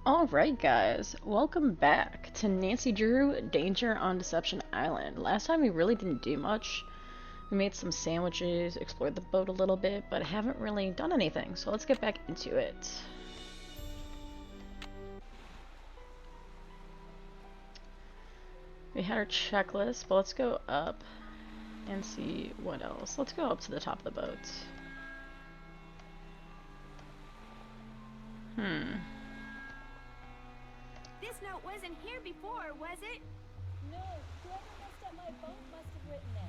Alright guys, welcome back to Nancy Drew Danger on Deception Island. Last time we really didn't do much. We made some sandwiches, explored the boat a little bit, but haven't really done anything, so let's get back into it. We had our checklist, but let's go up and see what else. Let's go up to the top of the boat. This note wasn't here before, was it? No, whoever messed up my boat must have written it.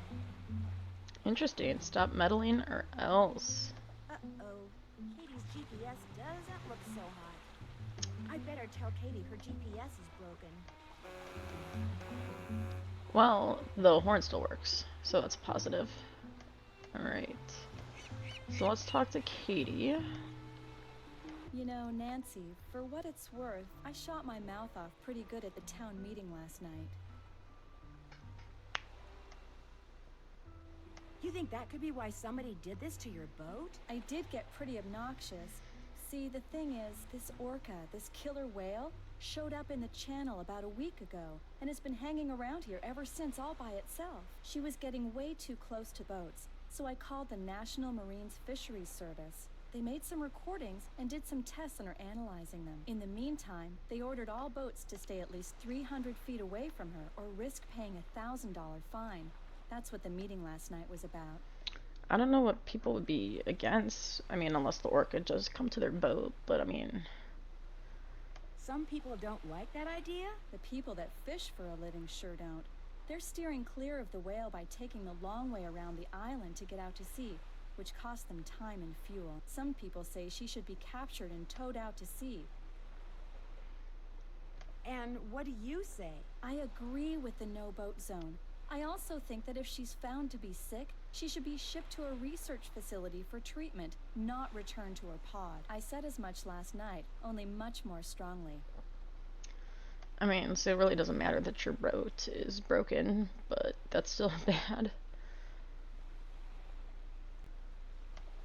Interesting. Stop meddling or else. Uh-oh. Katie's GPS doesn't look so hot. I'd better tell Katie her GPS is broken. Well, the horn still works, so that's positive. Alright. So let's talk to Katie. You know, Nancy, for what it's worth, I shot my mouth off pretty good at the town meeting last night. You think that could be why somebody did this to your boat? I did get pretty obnoxious. See, the thing is, this orca, this killer whale, showed up in the channel about a week ago, and has been hanging around here ever since all by itself. She was getting way too close to boats, so I called the National Marines Fisheries Service. They made some recordings and did some tests and are analyzing them. In the meantime, they ordered all boats to stay at least 300 feet away from her or risk paying a $1,000 fine. That's what the meeting last night was about. I don't know what people would be against. I mean, unless the orca does come to their boat, but I mean... Some people don't like that idea? The people that fish for a living sure don't. They're steering clear of the whale by taking the long way around the island to get out to sea, which costs them time and fuel. Some people say she should be captured and towed out to sea. And what do you say? I agree with the no-boat zone. I also think that if she's found to be sick, she should be shipped to a research facility for treatment, not returned to her pod. I said as much last night, only much more strongly. I mean, so it really doesn't matter that your boat is broken, but that's still bad.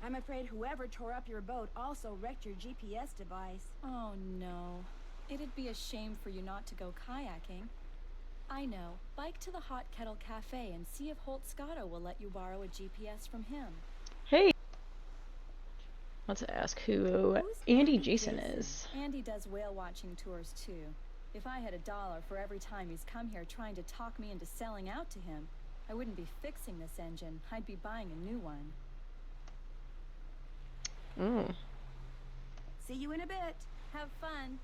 I'm afraid whoever tore up your boat also wrecked your GPS device. Oh no. It'd be a shame for you not to go kayaking. I know. Bike to the Hot Kettle Cafe and see if Holt Scotto will let you borrow a GPS from him. Hey! Let's ask who Andy Jason is. Andy does whale watching tours too. If I had $1 for every time he's come here trying to talk me into selling out to him, I wouldn't be fixing this engine. I'd be buying a new one. Ooh. See you in a bit. Have fun.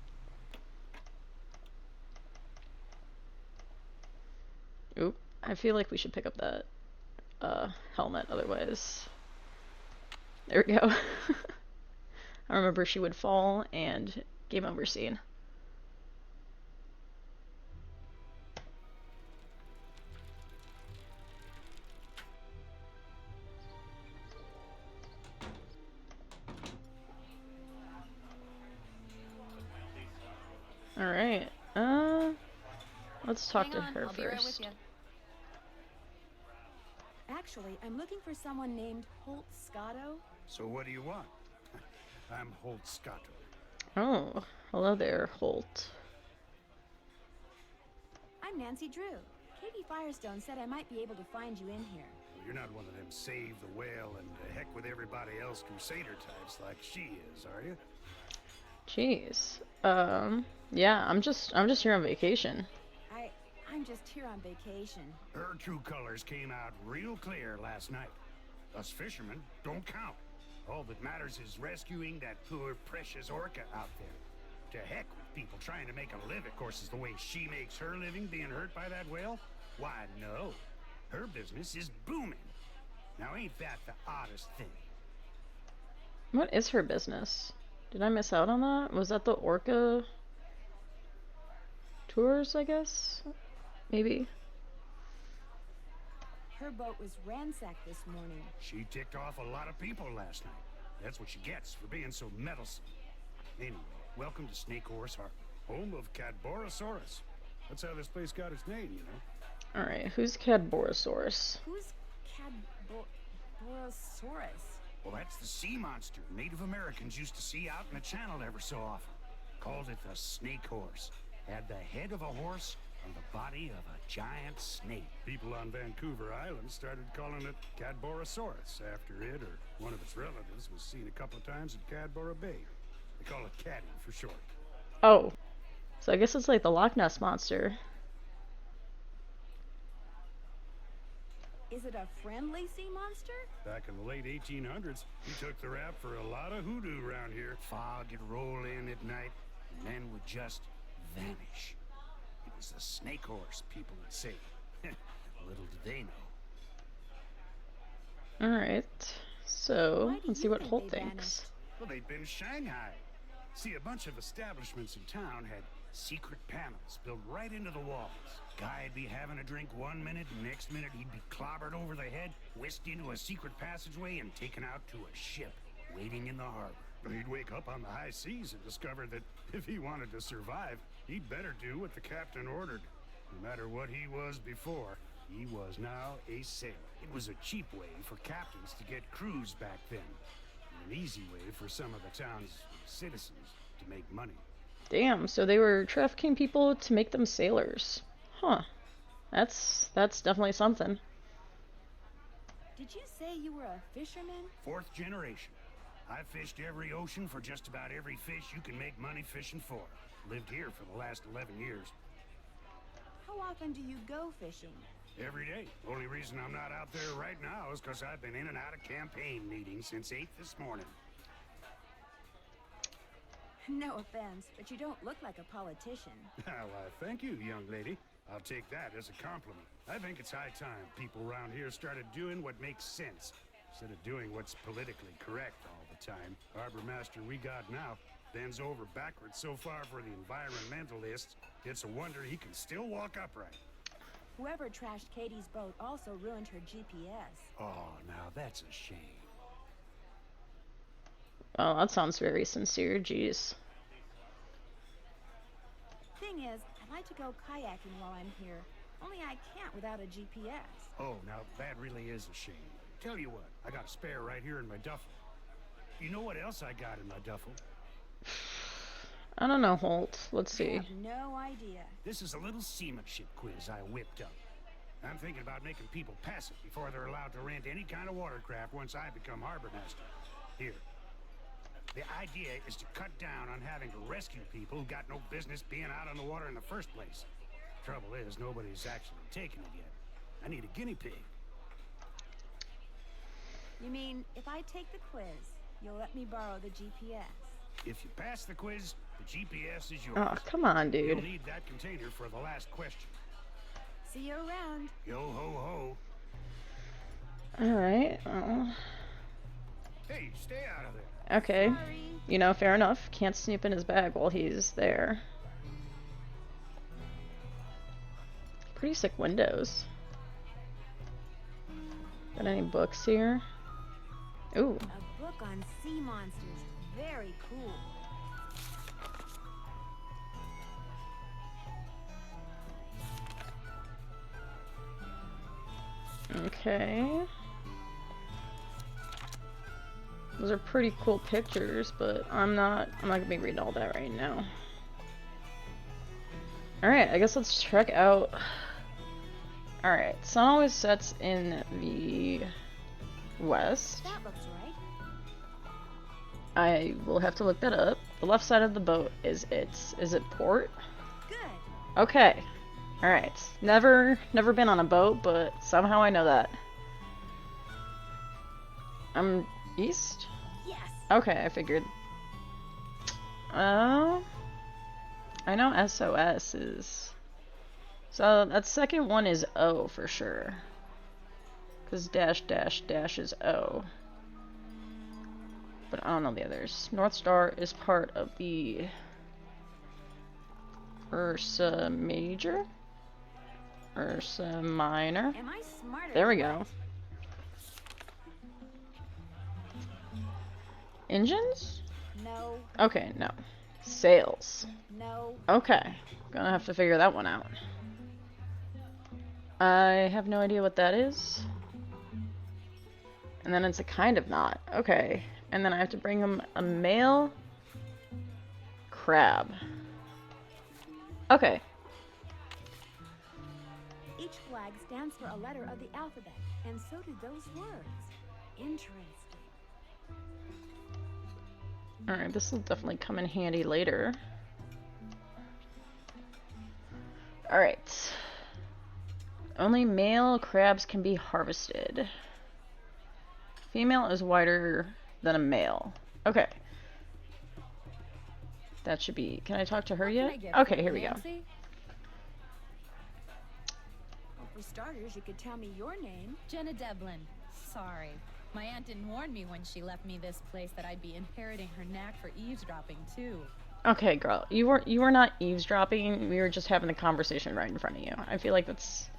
Oop. I feel like we should pick up that helmet, otherwise... There we go. I remember she would fall and game over scene. Alright, let's talk to her first. Actually, I'm looking for someone named Holt Scotto. So what do you want? I'm Holt Scotto. Oh, hello there, Holt. I'm Nancy Drew. Katie Firestone said I might be able to find you in here. Well, you're not one of them save the whale and the heck with everybody else crusader types like she is, are you? Jeez. Yeah, I'm just here on vacation. I'm just here on vacation. Her true colors came out real clear last night. Us fishermen don't count. All that matters is rescuing that poor precious orca out there. To heck with people trying to make a living. Of course, is the way she makes her living being hurt by that whale? Why, no. Her business is booming. Now, ain't that the oddest thing? What is her business? Did I miss out on that? Was that the orca tours, I guess? Maybe. Her boat was ransacked this morning. She ticked off a lot of people last night. That's what she gets for being so meddlesome. Anyway, welcome to Snake Horse Harbor, home of Cadborosaurus. That's how this place got its name, you know. Alright, who's Cadborosaurus? Who's Cadborosaurus? Well, that's the sea monster Native Americans used to see out in the channel ever so often. Called it the Snake Horse. Had the head of a horse and the body of a giant snake. People on Vancouver Island started calling it Cadborosaurus after it or one of its relatives was seen a couple of times at Cadbora Bay. They call it Caddy for short. Oh. So I guess it's like the Loch Ness Monster. Is it a friendly sea monster? Back in the late 1800s, he took the rap for a lot of hoodoo around here. Fog would roll in at night, and men would just vanish. It was the Snake Horse, people would say. Little did they know. Alright. So, Why do let's see you what think Holt they thinks. Well, they'd been Shanghai. See, a bunch of establishments in town had secret panels built right into the walls. Guy'd be having a drink one minute, and next minute he'd be clobbered over the head, whisked into a secret passageway, and taken out to a ship waiting in the harbor. He'd wake up on the high seas and discover that if he wanted to survive, he'd better do what the captain ordered. No matter what he was before, he was now a sailor. It was a cheap way for captains to get crews back then, and an easy way for some of the town's citizens to make money. Damn, so they were trafficking people to make them sailors. Huh. That's definitely something. Did you say you were a fisherman? 4th generation. I fished every ocean for just about every fish you can make money fishing for. Lived here for the last 11 years. How often do you go fishing? Every day. Only reason I'm not out there right now is because I've been in and out of campaign meetings since 8 this morning. No offense, but you don't look like a politician. Why, thank you, young lady. I'll take that as a compliment. I think it's high time people around here started doing what makes sense, instead of doing what's politically correct all the time. Harbor master we got now bends over backwards so far for the environmentalists, it's a wonder he can still walk upright. Whoever trashed Katie's boat also ruined her GPS. Oh, now that's a shame. Oh, that sounds very sincere, jeez. Thing is, I'd like to go kayaking while I'm here. Only I can't without a GPS. Oh, now that really is a shame. Tell you what, I got a spare right here in my duffel. You know what else I got in my duffel? I don't know, Holt. Let's I see. have no idea. This is a little seamanship quiz I whipped up. I'm thinking about making people pass it before they're allowed to rent any kind of watercraft once I become harbor master. Here. The idea is to cut down on having to rescue people who got no business being out on the water in the first place. Trouble is, nobody's actually taken it yet. I need a guinea pig. You mean, if I take the quiz, you'll let me borrow the GPS? If you pass the quiz, the GPS is yours. Oh, come on, You'll dude. need that container for the last question. See you around. Yo ho ho. Alright. Hey, stay out of there. Okay. Sorry. You know, fair enough. Can't snoop in his bag while he's there. Pretty sick windows. Got any books here? Ooh. A book on sea monsters. Very cool. Okay. Those are pretty cool pictures, but I'm not gonna be reading all that right now. Alright, I guess let's check out. Alright, sun always sets in the west. That looks right. I will have to look that up. The left side of the boat is it port? Good. Okay. Alright. Never been on a boat, but somehow I know that. East? Yes. Okay, I figured. I know SOS is... So, that second one is O for sure. Because dash dash dash is O. But I don't know the others. North Star is part of the Ursa Major? Ursa Minor? Am I smarter? There we than go. Engines? No. Okay, no. Sails. No. Okay. Gonna have to figure that one out. I have no idea what that is. And then it's a kind of knot. Okay. And then I have to bring him a male crab. Okay. Each flag stands for a letter of the alphabet, and so do those words. Interesting. Alright, this will definitely come in handy later. Alright. Only male crabs can be harvested. Female is wider than a male. Okay. That should be... Can I talk to her yet? Okay, here we go. Well, for starters, you could tell me your name. Jenna Devlin. Sorry. My aunt didn't warn me when she left me this place that I'd be inheriting her knack for eavesdropping, too. Okay, girl. You were not eavesdropping. We were just having the conversation right in front of you. I feel like it's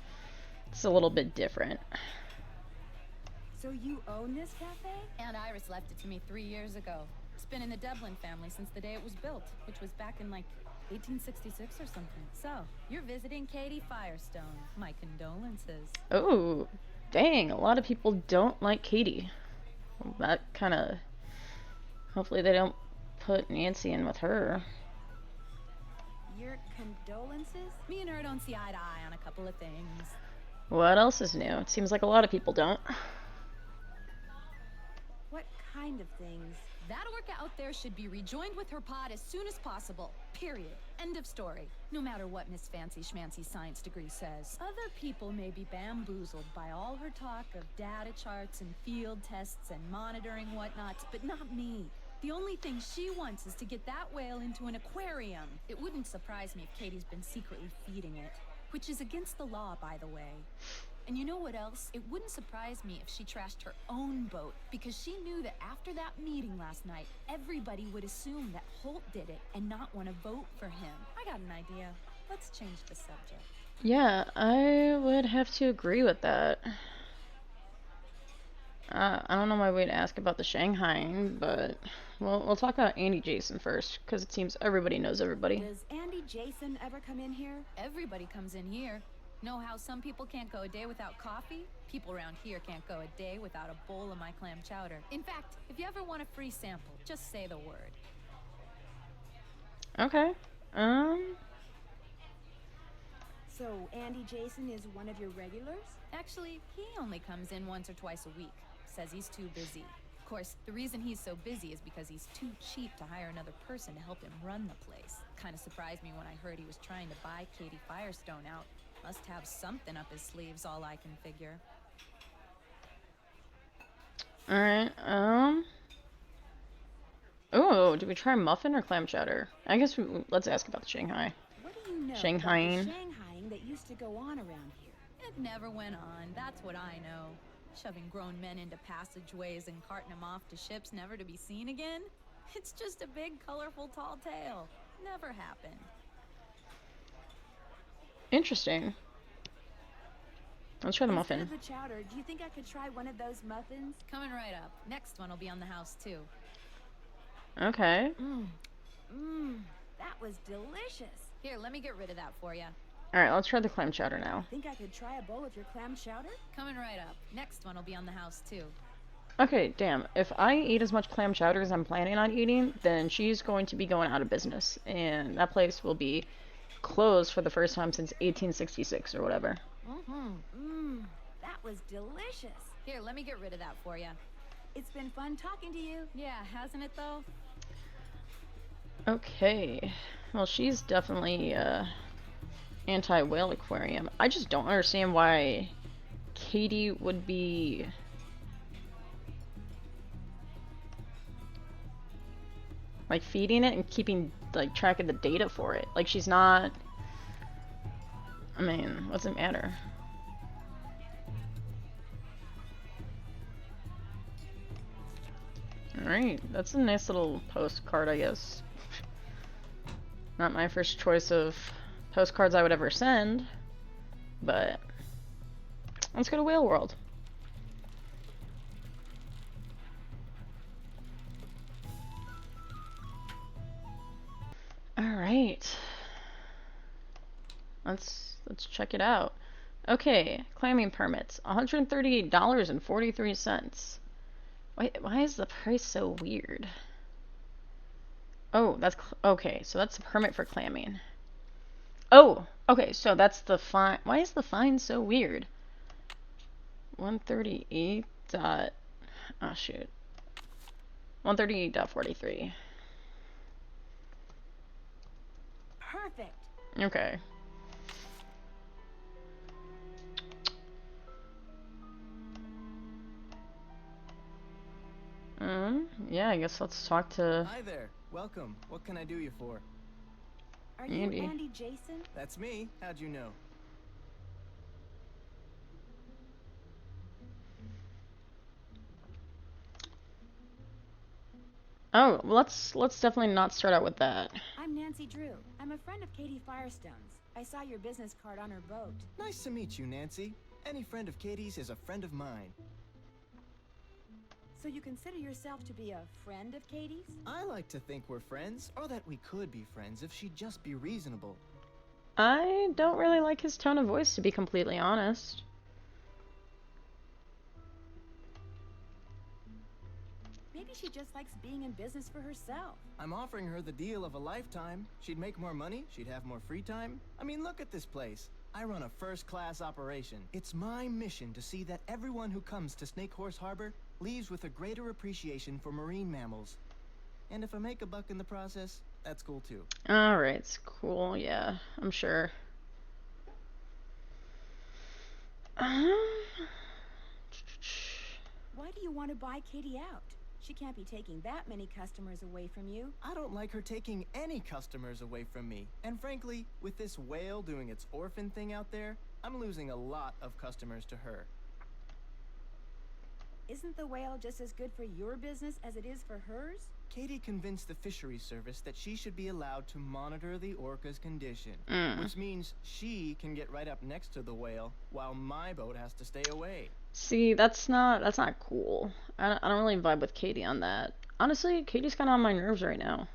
a little bit different. So you own this cafe? Aunt Iris left it to me 3 years ago. It's been in the Devlin family since the day it was built, which was back in, like, 1866 or something. So, you're visiting Katie Firestone. My condolences. Oh, dang. A lot of people don't like Katie. Well, that kind of... Hopefully they don't put Nancy in with her. Your condolences? Me and her don't see eye to eye on a couple of things. What else is new? It seems like a lot of people don't. What kind of things? That orca out there should be rejoined with her pod as soon as possible. Period. End of story. No matter what Miss Fancy Schmancy's science degree says. Other people may be bamboozled by all her talk of data charts and field tests and monitoring whatnots, but not me. The only thing she wants is to get that whale into an aquarium. It wouldn't surprise me if Katie's been secretly feeding it. Which is against the law, by the way. And you know what else? It wouldn't surprise me if she trashed her own boat, because she knew that after that meeting last night, everybody would assume that Holt did it and not want to vote for him. I got an idea. Let's change the subject. Yeah, I would have to agree with that. I don't know why we'd ask about the Shanghai, but we'll talk about Andy Jason first, because it seems everybody knows everybody. Does Andy Jason ever come in here? Everybody comes in here. Know how some people can't go a day without coffee? People around here can't go a day without a bowl of my clam chowder. In fact, if you ever want a free sample, just say the word. Okay. So Andy Jason is one of your regulars? Actually, he only comes in once or twice a week. Says he's too busy. Of course, the reason he's so busy is because he's too cheap to hire another person to help him run the place. Kinda surprised me when I heard he was trying to buy Katie Firestone out. Must have something up his sleeves, all I can figure. Alright, oh, do we try muffin or clam chowder? I guess let's ask about the Shanghai. What do you know Shanghaiing. about the Shanghaiing that used to go on around here? It never went on, that's what I know. Shoving grown men into passageways and carting them off to ships never to be seen again? It's just a big, colorful, tall tale. Never happened. Interesting. Let's try the Instead muffin. of the chowder, do you think I could try one of those muffins? Coming right up. Next one will be on the house, too. Okay. That was delicious. Here, let me get rid of that for you. Alright, let's try the clam chowder now. Think I could try a bowl of your clam chowder? Coming right up. Next one will be on the house, too. Okay, damn. If I eat as much clam chowder as I'm planning on eating, then she's going to be going out of business. And that place will be closed for the first time since 1866 or whatever. That was delicious. Here, let me get rid of that for you. It's been fun talking to you. Yeah, hasn't it, though? Okay. Well, she's definitely, anti-whale aquarium. I just don't understand why Katie would be... like, feeding it and keeping, like, track of the data for it. Like, she's not... I mean, what's it matter? Alright, that's a nice little postcard, I guess. Not my first choice of postcards I would ever send, but let's go to Whale World. Alright. Let's check it out. Okay, clamming permits. $138.43. Why is the price so weird? Oh, that's okay. So that's the permit for clamming. Oh, okay. So that's the fine. Why is the fine so weird? 138 dot. Oh shoot. 138.43. Perfect. Okay. Yeah, I guess let's talk to Hi there. Welcome. What can I do you for? Are you Andy. Andy Jason? That's me. How'd you know? Oh, let's definitely not start out with that. I'm Nancy Drew. I'm a friend of Katie Firestone's. I saw your business card on her boat. Nice to meet you, Nancy. Any friend of Katie's is a friend of mine. So you consider yourself to be a friend of Katie's? I like to think we're friends, or that we could be friends if she'd just be reasonable. I don't really like his tone of voice, to be completely honest. Maybe she just likes being in business for herself. I'm offering her the deal of a lifetime. She'd make more money, she'd have more free time. I mean, look at this place. I run a first-class operation. It's my mission to see that everyone who comes to Snake Horse Harbor leaves with a greater appreciation for marine mammals. And if I make a buck in the process, that's cool too. Alright, it's cool, yeah, I'm sure. Why do you want to buy Katie out? She can't be taking that many customers away from you. I don't like her taking any customers away from me. And frankly, with this whale doing its orphan thing out there, I'm losing a lot of customers to her. Isn't the whale just as good for your business as it is for hers? Katie convinced the fisheries service that she should be allowed to monitor the orca's condition, which means she can get right up next to the whale while my boat has to stay away. See, that's not cool. I don't really vibe with Katie on that. Honestly, Katie's kind of on my nerves right now.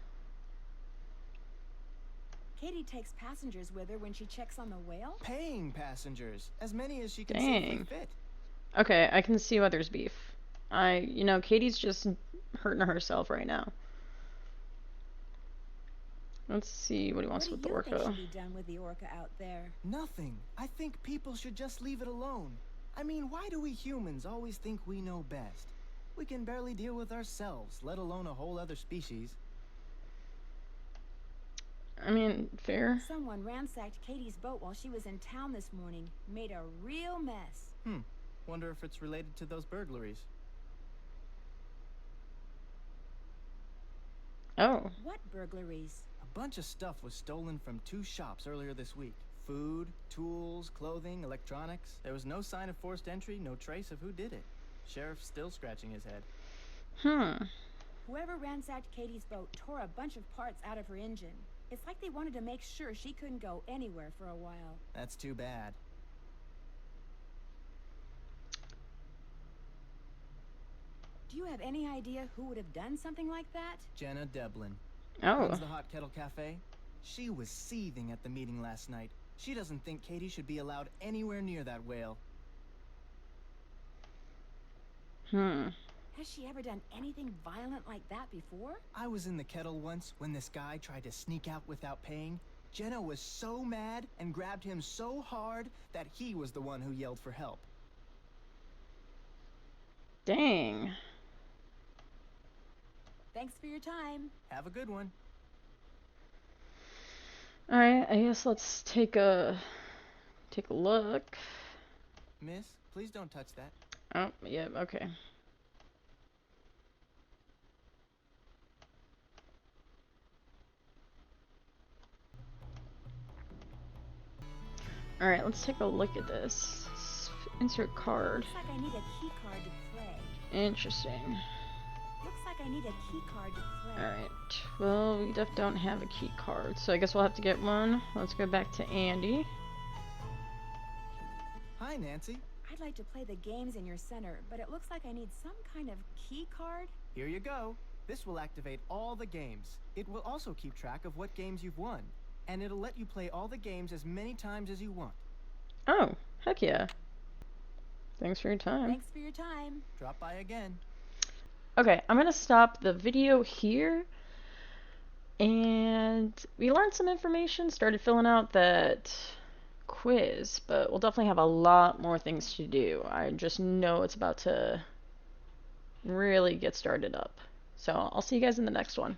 Katie takes passengers with her when she checks on the whale? Paying passengers, as many as she can safely Dang. fit. Okay, I can see why there's beef. Katie's just hurting herself right now. Let's see what he wants with the What do you orca. think should be done with the orca out there? Nothing. I think people should just leave it alone. I mean, why do we humans always think we know best? We can barely deal with ourselves, let alone a whole other species. I mean, fair. Someone ransacked Katie's boat while she was in town this morning. Made a real mess. Wonder if it's related to those burglaries. Oh, What burglaries? A bunch of stuff was stolen from 2 shops earlier this week. Food, tools, clothing, electronics. There was no sign of forced entry, no trace of who did it. Sheriff's still scratching his head. Whoever ransacked Katie's boat tore a bunch of parts out of her engine. It's like they wanted to make sure she couldn't go anywhere for a while. That's too bad. Do you have any idea who would have done something like that? Jenna Devlin. oh, Runs the Hot Kettle Cafe. She was seething at the meeting last night. She doesn't think Katie should be allowed anywhere near that whale. Has she ever done anything violent like that before? I was in the kettle once when this guy tried to sneak out without paying. Jenna was so mad and grabbed him so hard that he was the one who yelled for help. Dang. Thanks for your time. Have a good one. Alright, I guess let's take a look. Miss, please don't touch that. Oh, yeah, okay. Alright, let's take a look at this. Insert card. Looks like I need a key card to play. Interesting. Looks like I need a key card to play. Alright, well, we don't have a key card, so I guess we'll have to get one. Let's go back to Andy. Hi, Nancy. I'd like to play the games in your center, but it looks like I need some kind of key card. Here you go. This will activate all the games. It will also keep track of what games you've won. And it'll let you play all the games as many times as you want. Oh, heck yeah. Thanks for your time. Thanks for your time. Drop by again. Okay, I'm gonna stop the video here. And we learned some information, started filling out that quiz, but we'll definitely have a lot more things to do. I just know it's about to really get started up. So I'll see you guys in the next one.